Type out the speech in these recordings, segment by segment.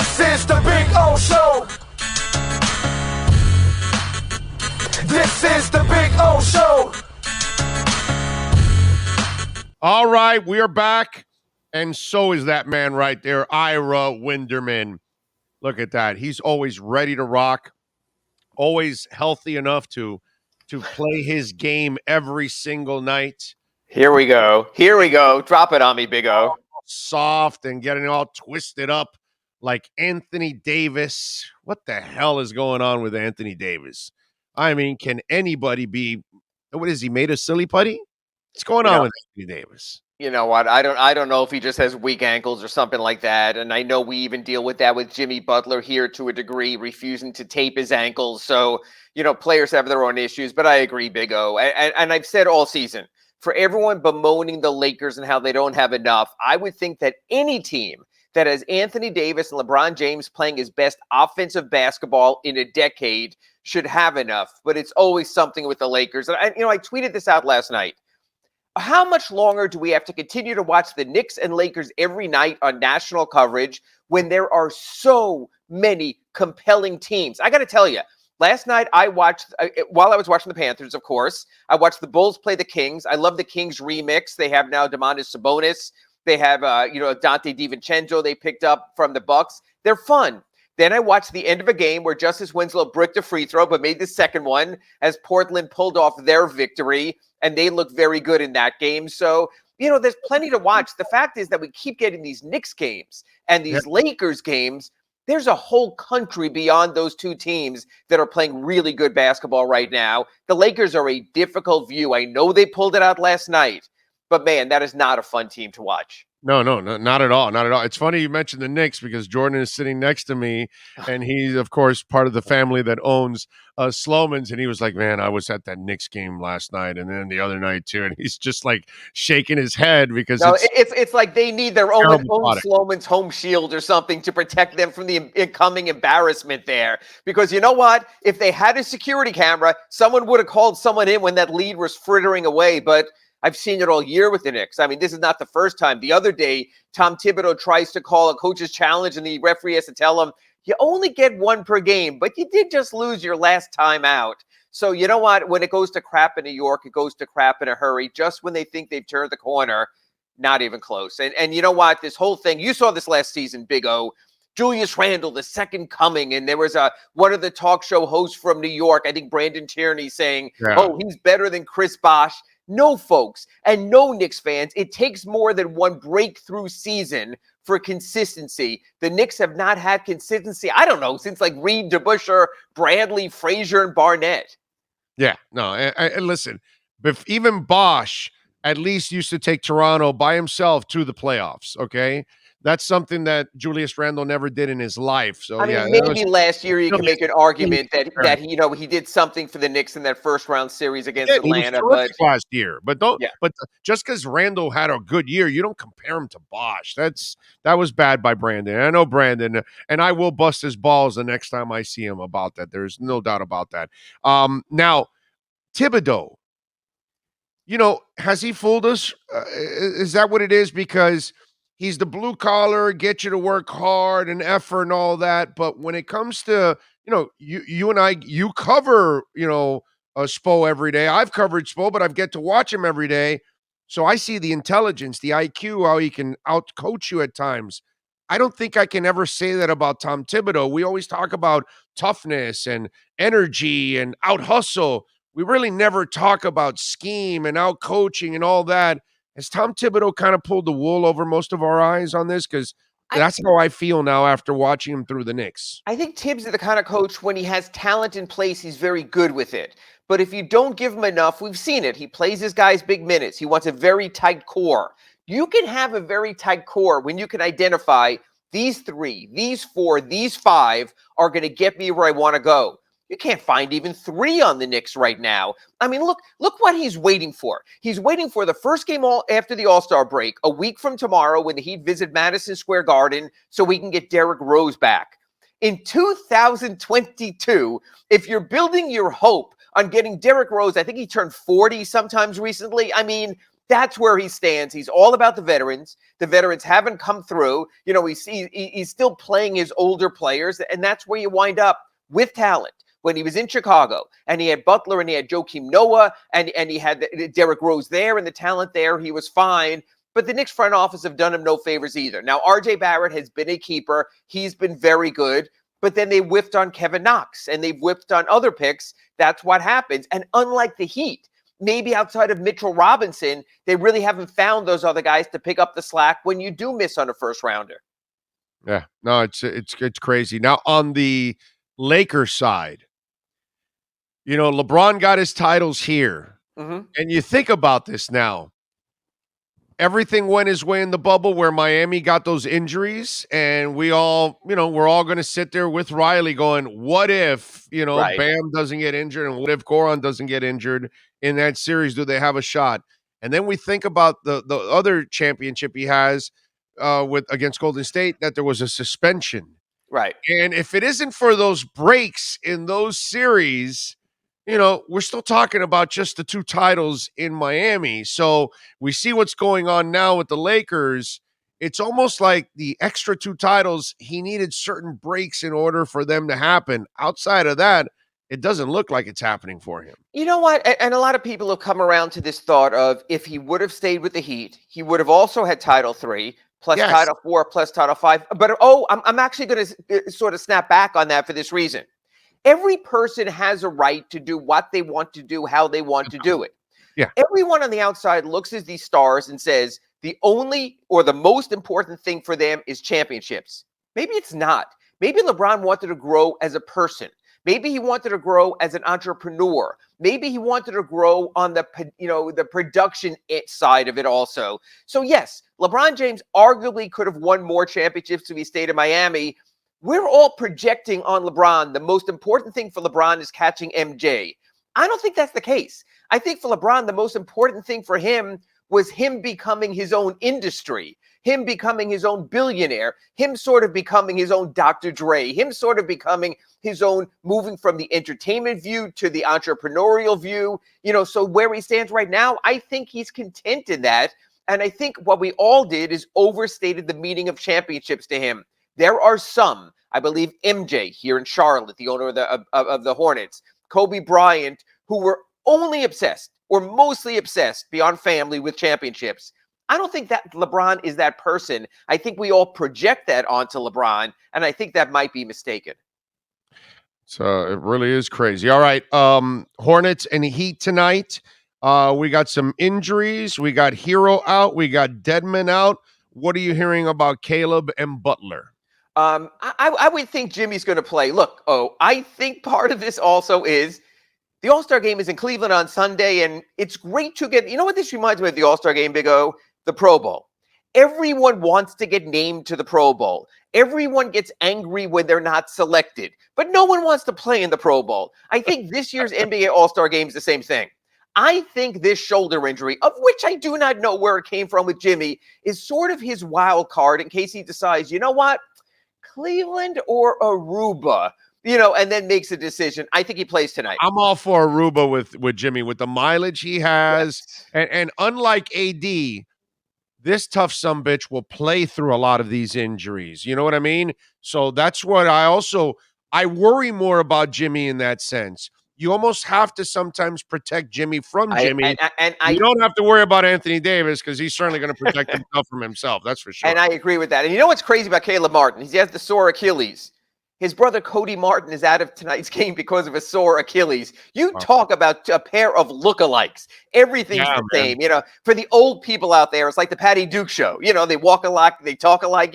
This is the Big O Show. This is the Big O Show. All right, we are back, and so is that man right there, Ira Winderman. Look at that. He's always ready to rock, always healthy enough to play his game every single night. Here we go. Here we go. Drop it on me, Big O. Soft and getting all twisted up like Anthony Davis. What the hell is going on with Anthony Davis? I mean, can anybody be, what is he, made of silly putty? What's going on with Anthony Davis? You know what? I don't know if he just has weak ankles or something like that. And I know we even deal with that with Jimmy Butler here to a degree, refusing to tape his ankles. So, players have their own issues. But I agree, Big O. And I've said all season, for everyone bemoaning the Lakers and how they don't have enough, I would think that any team that has Anthony Davis and LeBron James playing his best offensive basketball in a decade should have enough. But it's always something with the Lakers. And I tweeted this out last night. How much longer do we have to continue to watch the Knicks and Lakers every night on national coverage when there are so many compelling teams? I got to tell you, last night I watched, while I was watching the Panthers, of course, I watched the Bulls play the Kings. I love the Kings remix. They have now Domantas Sabonis. They have, Dante DiVincenzo they picked up from the Bucks. They're fun. Then I watched the end of a game where Justice Winslow bricked a free throw, but made the second one as Portland pulled off their victory, and they look very good in that game. So, there's plenty to watch. The fact is that we keep getting these Knicks games and these Lakers games. There's a whole country beyond those two teams that are playing really good basketball right now. The Lakers are a difficult view. I know they pulled it out last night, but man, that is not a fun team to watch. No, not at all. Not at all. It's funny you mentioned the Knicks because Jordan is sitting next to me, and he's, of course, part of the family that owns Slomin's, and he was like, man, I was at that Knicks game last night and then the other night too, and he's just like shaking his head because it's like they need their own Slomin's home shield or something to protect them from the incoming embarrassment there. Because you know what? If they had a security camera, someone would have called someone in when that lead was frittering away, but I've seen it all year with the Knicks. I mean, this is not the first time. The other day, Tom Thibodeau tries to call a coach's challenge, and the referee has to tell him, you only get one per game, but you did just lose your last time out. So you know what? When it goes to crap in New York, it goes to crap in a hurry. Just when they think they've turned the corner, not even close. And you know what? This whole thing, you saw this last season, Big O. Julius Randle, the second coming, and there was one of the talk show hosts from New York, I think Brandon Tierney, saying, he's better than Chris Bosh. No, folks, and no Knicks fans, it takes more than one breakthrough season for consistency. The Knicks have not had consistency, I don't know, since like Reed, DeBusschere, Bradley, Frazier, and Barnett. Yeah, no, and listen, even Bosh at least used to take Toronto by himself to the playoffs, okay? That's something that Julius Randle never did in his life. So maybe last year you can make an argument that he did something for the Knicks in that first round series against Atlanta. But last year, but just because Randle had a good year, you don't compare him to Bosh. That was bad by Brandon. I know Brandon, and I will bust his balls the next time I see him about that. There's no doubt about that. Now, Thibodeau, has he fooled us? Is that what it is? Because he's the blue collar, get you to work hard and effort and all that. But when it comes to, you and I, you cover, Spo every day. I've covered Spo, but I've get to watch him every day. So I see the intelligence, the IQ, how he can out-coach you at times. I don't think I can ever say that about Tom Thibodeau. We always talk about toughness and energy and out-hustle. We really never talk about scheme and out-coaching and all that. Has Tom Thibodeau kind of pulled the wool over most of our eyes on this? Because that's how I feel now after watching him through the Knicks. I think Tibbs is the kind of coach, when he has talent in place, he's very good with it. But if you don't give him enough, we've seen it. He plays his guys big minutes. He wants a very tight core. You can have a very tight core when you can identify these 3, these 4, these 5 are going to get me where I want to go. You can't find even 3 on the Knicks right now. I mean, look what he's waiting for. He's waiting for the first game after the All-Star break, a week from tomorrow when the Heat visit Madison Square Garden, so we can get Derrick Rose back. In 2022, if you're building your hope on getting Derrick Rose, I think he turned 40 sometimes recently. I mean, That's where he stands. He's all about the veterans. The veterans haven't come through. He's still playing his older players, and that's where you wind up with talent. When he was in Chicago, and he had Butler, and he had Joakim Noah, and he had Derrick Rose there, and the talent there, he was fine. But the Knicks front office have done him no favors either. Now, RJ Barrett has been a keeper. He's been very good. But then they whiffed on Kevin Knox, and they've whiffed on other picks. That's what happens. And unlike the Heat, maybe outside of Mitchell Robinson, they really haven't found those other guys to pick up the slack when you do miss on a first rounder. Yeah, no, it's crazy. Now, on the Lakers side, LeBron got his titles here. Mm-hmm. And you think about this now. Everything went his way in the bubble where Miami got those injuries, and we're all going to sit there with Riley going, what if, Right. Bam doesn't get injured, and what if Goran doesn't get injured in that series? Do they have a shot? And then we think about the other championship he has against Golden State, that there was a suspension. Right. And if it isn't for those breaks in those series, we're still talking about just the 2 titles in Miami. So we see what's going on now with the Lakers. It's almost like the extra 2 titles, he needed certain breaks in order for them to happen. Outside of that, it doesn't look like it's happening for him. You know what? And a lot of people have come around to this thought of, if he would have stayed with the Heat, he would have also had Title 3 plus Yes. Title 4 plus Title 5. But I'm actually going to sort of snap back on that for this reason. Every person has a right to do what they want to do, how they want to do it. Yeah. Everyone on the outside looks at these stars and says the only or the most important thing for them is championships. Maybe it's not. Maybe LeBron wanted to grow as a person. Maybe he wanted to grow as an entrepreneur. Maybe he wanted to grow on the production side of it also. So yes, LeBron James arguably could have won more championships if he stayed in Miami. We're all projecting on LeBron. The most important thing for LeBron is catching MJ. I don't think that's the case. I think for LeBron, the most important thing for him was him becoming his own industry, him becoming his own billionaire, him sort of becoming his own Dr. Dre, him sort of becoming his own, moving from the entertainment view to the entrepreneurial view. So where he stands right now, I think he's content in that. And I think what we all did is overstated the meaning of championships to him. There are some, I believe MJ here in Charlotte, the owner of the Hornets, Kobe Bryant, who were only obsessed or mostly obsessed beyond family with championships. I don't think that LeBron is that person. I think we all project that onto LeBron, and I think that might be mistaken. So it really is crazy. All right, Hornets and Heat tonight. We got some injuries. We got Hero out. We got Deadman out. What are you hearing about Caleb and Butler? I would think Jimmy's going to play. Look, I think part of this also is the All-Star game is in Cleveland on Sunday, and it's great to get, you know what this reminds me of the All-Star game, Big O? The Pro Bowl. Everyone wants to get named to the Pro Bowl. Everyone gets angry when they're not selected, but no one wants to play in the Pro Bowl. I think this year's NBA All-Star game is the same thing. I think this shoulder injury, of which I do not know where it came from with Jimmy, is sort of his wild card in case he decides, you know what? Cleveland or Aruba, and then makes a decision. I think he plays tonight. I'm all for Aruba with Jimmy, with the mileage he has. Yes. And unlike AD, this tough sumbitch will play through a lot of these injuries. You know what I mean? So that's what I worry more about Jimmy in that sense. You almost have to sometimes protect Jimmy from Jimmy. You don't have to worry about Anthony Davis because he's certainly going to protect himself from himself. That's for sure. And I agree with that. And you know what's crazy about Caleb Martin? He has the sore Achilles. His brother Cody Martin is out of tonight's game because of a sore Achilles. You talk about a pair of lookalikes. Everything's the same. For the old people out there, it's like the Patty Duke show. They walk alike, they talk alike.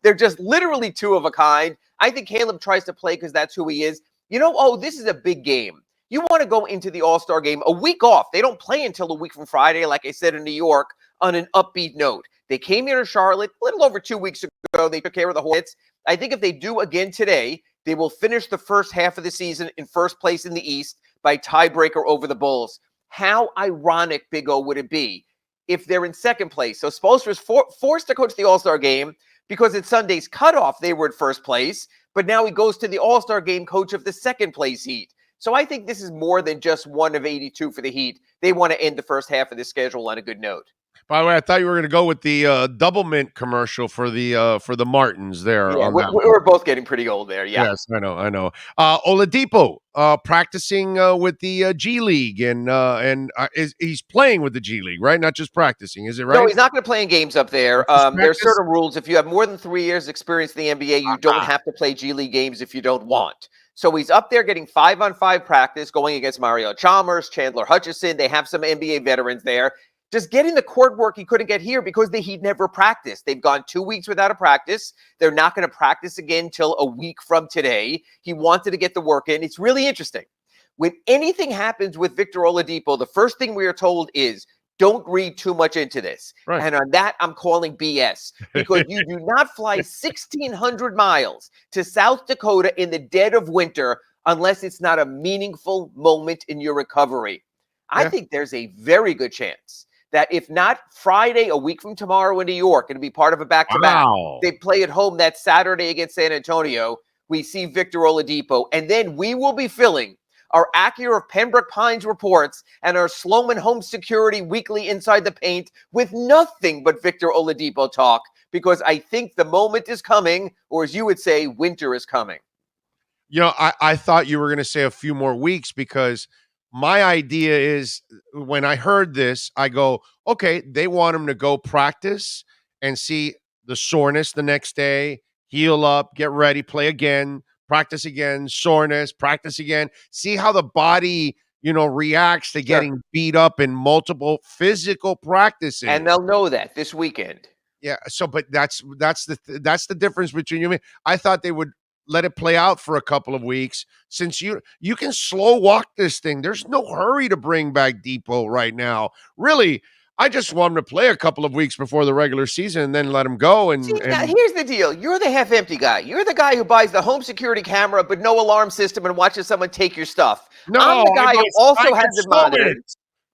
They're just literally two of a kind. I think Caleb tries to play because that's who he is. This is a big game. You want to go into the All-Star game a week off. They don't play until a week from Friday, like I said, in New York, on an upbeat note. They came here to Charlotte a little over 2 weeks ago. They took care of the Hornets. I think if they do again today, they will finish the first half of the season in first place in the East by tiebreaker over the Bulls. How ironic, Big O, would it be if they're in second place? So Spoelstra was forced to coach the All-Star game because at Sunday's cutoff, they were at first place, but now he goes to the All-Star game coach of the second place Heat. So I think this is more than just one of 82 for the Heat. They want to end the first half of the schedule on a good note. By the way, I thought you were going to go with the double mint commercial for the Martins there Yeah, on that one. we're both getting pretty old there. Yeah. Yes, I know. Oladipo practicing with the G League, and he's playing with the G League, right? Not just practicing, is it No, right? he's not going to play in games up there. Just There's practice? certain rules. If you have more than 3 years experience in the NBA, you don't have to play G League games if you don't want. So he's up there getting 5-on-5 practice, going against Mario Chalmers, Chandler Hutchison. They have some NBA veterans there. Just getting the court work he couldn't get here because the Heat never practiced. They've gone 2 weeks without a practice. They're not going to practice again until a week from today. He wanted to get the work in. It's really interesting. When anything happens with Victor Oladipo, the first thing we are told is, don't read too much into this. Right. And on that, I'm calling BS because you do not fly 1,600 miles to South Dakota in the dead of winter unless it's not a meaningful moment in your recovery. I think there's a very good chance that if not Friday, a week from tomorrow in New York, it'll be part of a back-to-back. Wow. They play at home that Saturday against San Antonio. We see Victor Oladipo, and then we will be filling our Acura Pembroke Pines reports and our Slomin home security weekly inside the paint with nothing but Victor Oladipo talk, because I think the moment is coming, or as you would say, winter is coming. You know, I thought you were going to say a few more weeks, because my idea is, when I heard this, I go, okay, they want him to go practice and see the soreness the next day, heal up, get ready, play again, practice again, soreness, practice again, see how the body, reacts to getting beat up in multiple physical practices. And they'll know that this weekend. Yeah. So, but that's the difference between you and me. I thought they would let it play out for a couple of weeks, since you can slow walk this thing. There's no hurry to bring back Depot right now. Really, I just want him to play a couple of weeks before the regular season and then let him go. See, now here's the deal. You're the half-empty guy. You're the guy who buys the home security camera but no alarm system and watches someone take your stuff. No, I'm the guy who also has it monitored.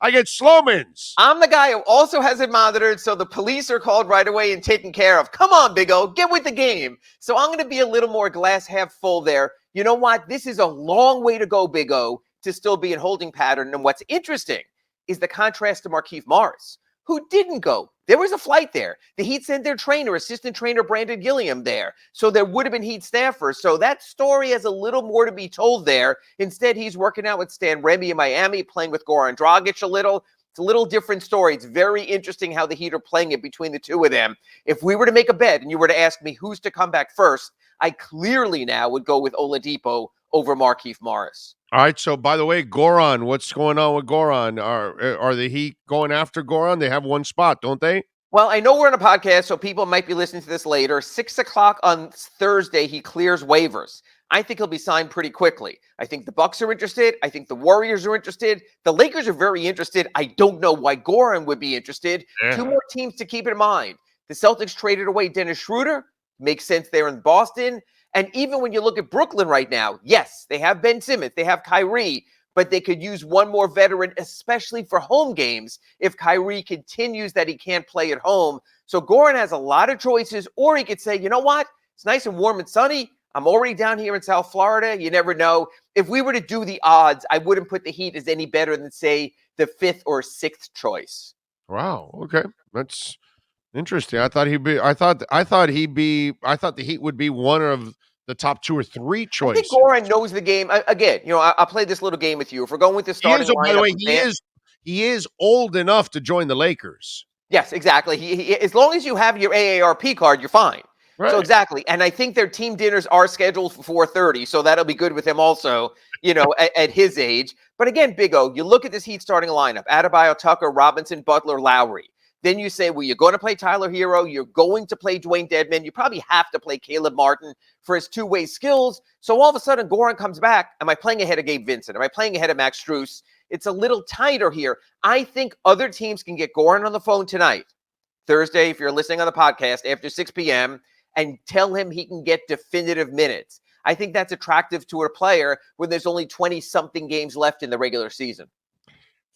I get Slomins. I'm the guy who also has it monitored, so the police are called right away and taken care of. Come on, Big O, get with the game. So I'm going to be a little more glass half full there. You know what? This is a long way to go, Big O, to still be in holding pattern. And what's interesting is the contrast to Markieff Morris, who didn't go. There was a flight there. The Heat sent their trainer, assistant trainer Brandon Gilliam, there. So there would have been Heat staffers. So that story has a little more to be told there. Instead, he's working out with Stan Remy in Miami, playing with Goran Dragic a little. It's a little different story. It's very interesting how the Heat are playing it between the two of them. If we were to make a bet and you were to ask me who's to come back first, I clearly now would go with Oladipo over Markieff Morris. All right. So, by the way, Goran, what's going on with Goran? Are the Heat going after Goran? They have one spot, don't they? Well, I know we're on a podcast, so people might be listening to this later. 6 o'clock on Thursday, he clears waivers. I think he'll be signed pretty quickly. I think the Bucks are interested. I think the Warriors are interested. The Lakers are very interested. I don't know why Goran would be interested. Yeah. Two more teams to keep in mind. The Celtics traded away Dennis Schroeder. Makes sense there in Boston. And even when you look at Brooklyn right now, yes, they have Ben Simmons, they have Kyrie, but they could use one more veteran, especially for home games, if Kyrie continues that he can't play at home. So Goran has a lot of choices, or he could say, you know what? It's nice and warm and sunny. I'm already down here in South Florida. You never know. If we were to do the odds, I wouldn't put the Heat as any better than, say, the 5th or 6th choice. Wow. Okay. That's interesting. I thought the Heat would be one of the top 2 or 3 choices. I think Goran knows the game. Again, I'll play this little game with you. If we're going with the starting lineup, by the way, he is old enough to join the Lakers. Yes, exactly. He as long as you have your AARP card, you're fine. Right. So exactly. And I think their team dinners are scheduled for 4:30, so that'll be good with him also, at his age. But again, Big O, you look at this Heat starting lineup: Adebayo, Tucker, Robinson, Butler, Lowry. Then you say, well, you're going to play Tyler Hero. You're going to play Dwayne Dedmon. You probably have to play Caleb Martin for his two-way skills. So all of a sudden, Goran comes back. Am I playing ahead of Gabe Vincent? Am I playing ahead of Max Strus? It's a little tighter here. I think other teams can get Goran on the phone tonight, Thursday, if you're listening on the podcast, after 6 p.m., and tell him he can get definitive minutes. I think that's attractive to a player when there's only 20-something games left in the regular season.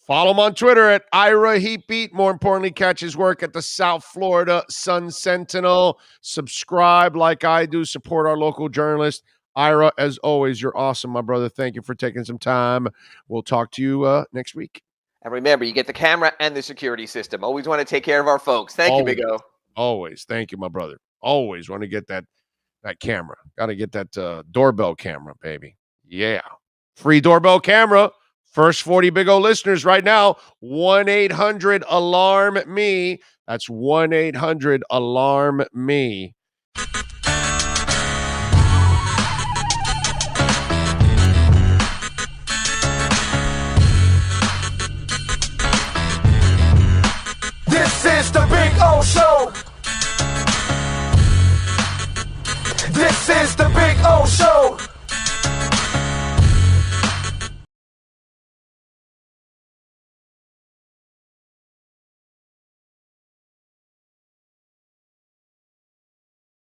Follow him on Twitter at Ira Heatbeat. More importantly, catch his work at the South Florida Sun Sentinel. Subscribe like I do. Support our local journalist. Ira, as always, you're awesome, my brother. Thank you for taking some time. We'll talk to you next week. And remember, you get the camera and the security system. Always want to take care of our folks. Thank you, Big O. Always. Thank you, my brother. Always want to get that camera. Got to get that doorbell camera, baby. Yeah. Free doorbell camera. First 40 Big O listeners right now. 1-800-ALARM-ME. That's 1-800-ALARM-ME.